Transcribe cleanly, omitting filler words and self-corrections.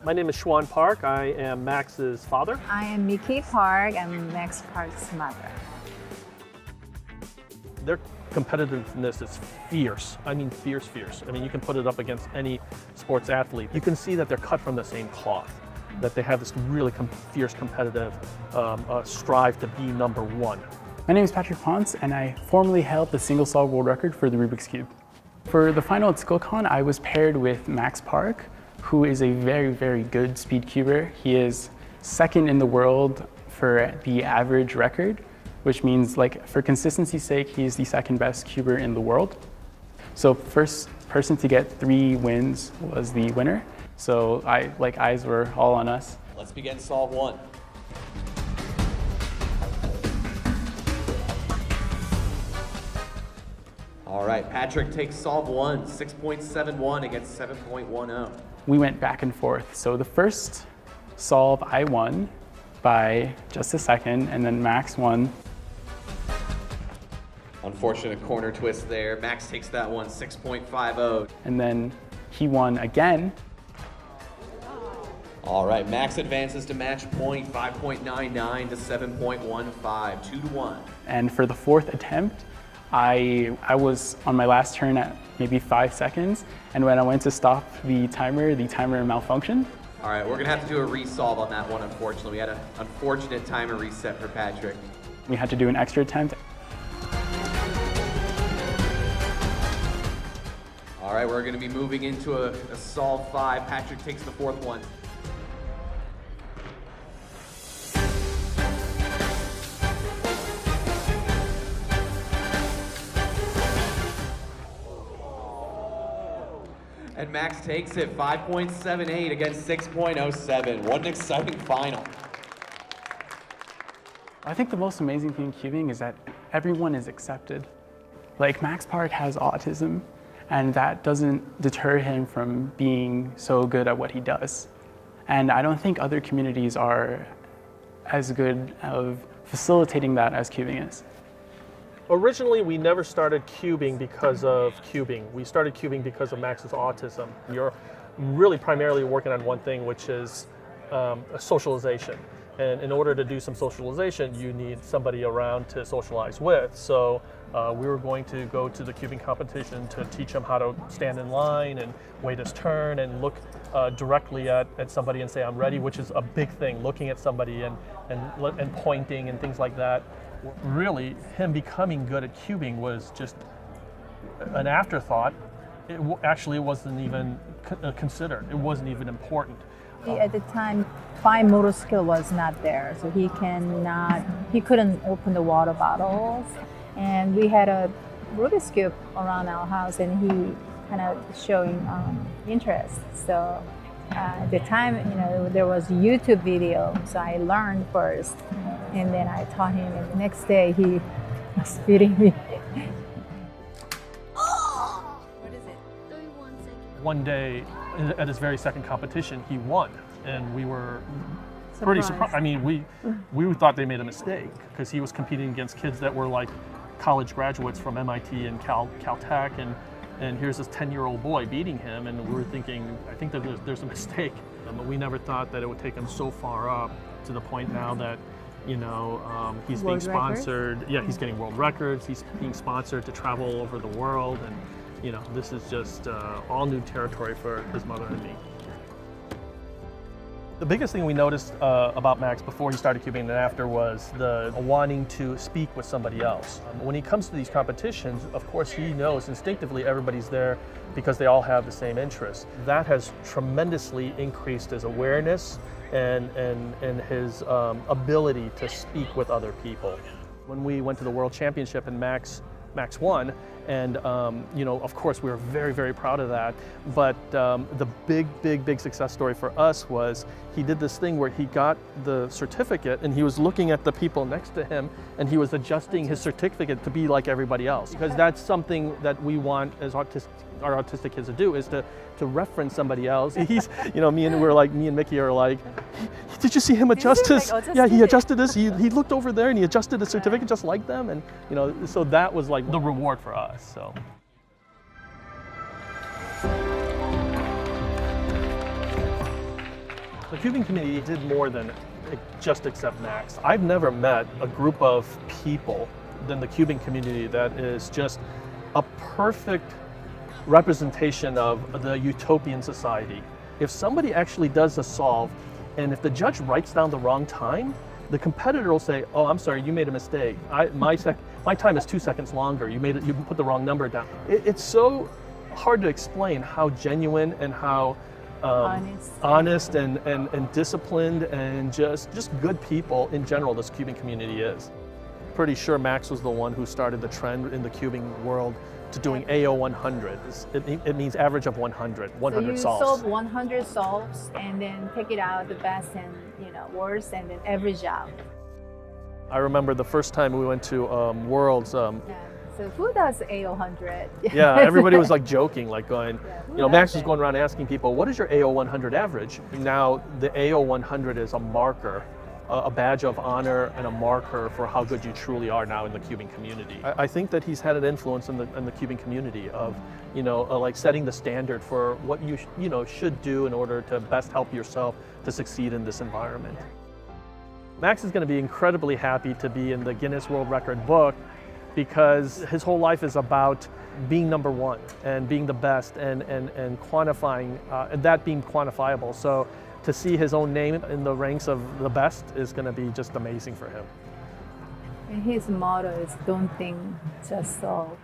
My name is Schwan Park. I am Max's father. I am Mickey Park. I'm Max Park's mother. Their competitiveness is fierce. I mean, fierce, fierce. I mean, you can put it up against any sports athlete. You can see that they're cut from the same cloth, that they have this really fierce competitive strive to be number one. My name is Patrick Ponce, and I formerly held the single solve world record for the Rubik's Cube. For the final at SkillCon, I was paired with Max Park, who is a very, very good speed cuber. He is second in the world for the average record, which means, like, for consistency's sake, he's the second best cuber in the world. So first person to get 3 wins was the winner. So eyes were all on us. Let's begin solve 1. All right, Patrick takes solve 1, 6.71 against 7.10. We went back and forth. So the first solve I won by just a second, and then Max won. Unfortunate corner twist there. Max takes that one, 6.50. And then he won again. All right, Max advances to match point, 5.99 to 7.15, 2-1. And for the 4th attempt, I was on my last turn at maybe 5 seconds, and when I went to stop the timer malfunctioned. All right, we're gonna have to do a resolve on that one, unfortunately. We had an unfortunate timer reset for Patrick. We had to do an extra attempt. All right, we're gonna be moving into a solve 5. Patrick takes the 4th one. And Max takes it, 5.78 against 6.07. What an exciting final. I think the most amazing thing in cubing is that everyone is accepted. Like, Max Park has autism, and that doesn't deter him from being so good at what he does. And I don't think other communities are as good of facilitating that as cubing is. Originally, we never started cubing because of cubing. We started cubing because of Max's autism. You're really primarily working on one thing, which is a socialization. And in order to do some socialization, you need somebody around to socialize with. So we were going to go to the cubing competition to teach him how to stand in line and wait his turn and look directly at somebody and say, I'm ready, which is a big thing, looking at somebody and pointing and things like that. Really, him becoming good at cubing was just an afterthought. Actually, it wasn't even considered. It wasn't even important. At the time, fine motor skill was not there, so he couldn't open the water bottles. And we had a Rubik's Cube around our house, and he kind of showing interest. So at the time, there was a YouTube video, so I learned first, and then I taught him, and the next day he was beating me. What is it? 31 seconds. One day, at his very second competition, he won, and we were pretty surprised. I mean, we thought they made a mistake because he was competing against kids that were like college graduates from MIT and Caltech, and here's this 10-year-old boy beating him, and we were thinking, I think that there's a mistake. But we never thought that it would take him so far up to the point now that, he's being sponsored. Yeah, he's getting world records. He's being sponsored to travel over the world, and this is just all new territory for his mother and me. The biggest thing we noticed about Max before he started cubing and after was the wanting to speak with somebody else. When he comes to these competitions, of course he knows instinctively everybody's there because they all have the same interests. That has tremendously increased his awareness and his ability to speak with other people. When we went to the World Championship and Max won, and of course we were very, very proud of that. But the big success story for us was he did this thing where he got the certificate and he was looking at the people next to him and he was adjusting his certificate to be like everybody else. Because that's something that we want as our autistic kids to do, is to reference somebody else. He's, me and Mickey are like, did you see him adjust his? Yeah, he adjusted this. He looked over there and he adjusted the certificate just like them, and so that was like the reward for us. So. The cubing community did more than just accept Max. I've never met a group of people in the cubing community that is just a perfect representation of the utopian society. If somebody actually does a solve, and if the judge writes down the wrong time, the competitor will say, "Oh, I'm sorry, you made a mistake. My time is 2 seconds longer. You put the wrong number down." It's so hard to explain how genuine and how honest and disciplined and just good people in general this cubing community is. Pretty sure Max was the one who started the trend in the cubing world to doing AO 100. It means average of 100 So you solves. solve 100 solves and then take it out the best and worst and then average out. I remember the first time we went to Worlds. Yeah. So who does AO 100? Yeah, everybody was like joking, like going, who Max does was it? going around asking people, what is your AO 100 average? Now the AO 100 is a marker, a badge of honor and a marker for how good you truly are now in the cubing community. I think that he's had an influence in the cubing community of, like setting the standard for what you should do in order to best help yourself to succeed in this environment. Max is going to be incredibly happy to be in the Guinness World Record book because his whole life is about being number one and being the best and quantifying, and that being quantifiable. So to see his own name in the ranks of the best is going to be just amazing for him. And his motto is "Don't think, just solve."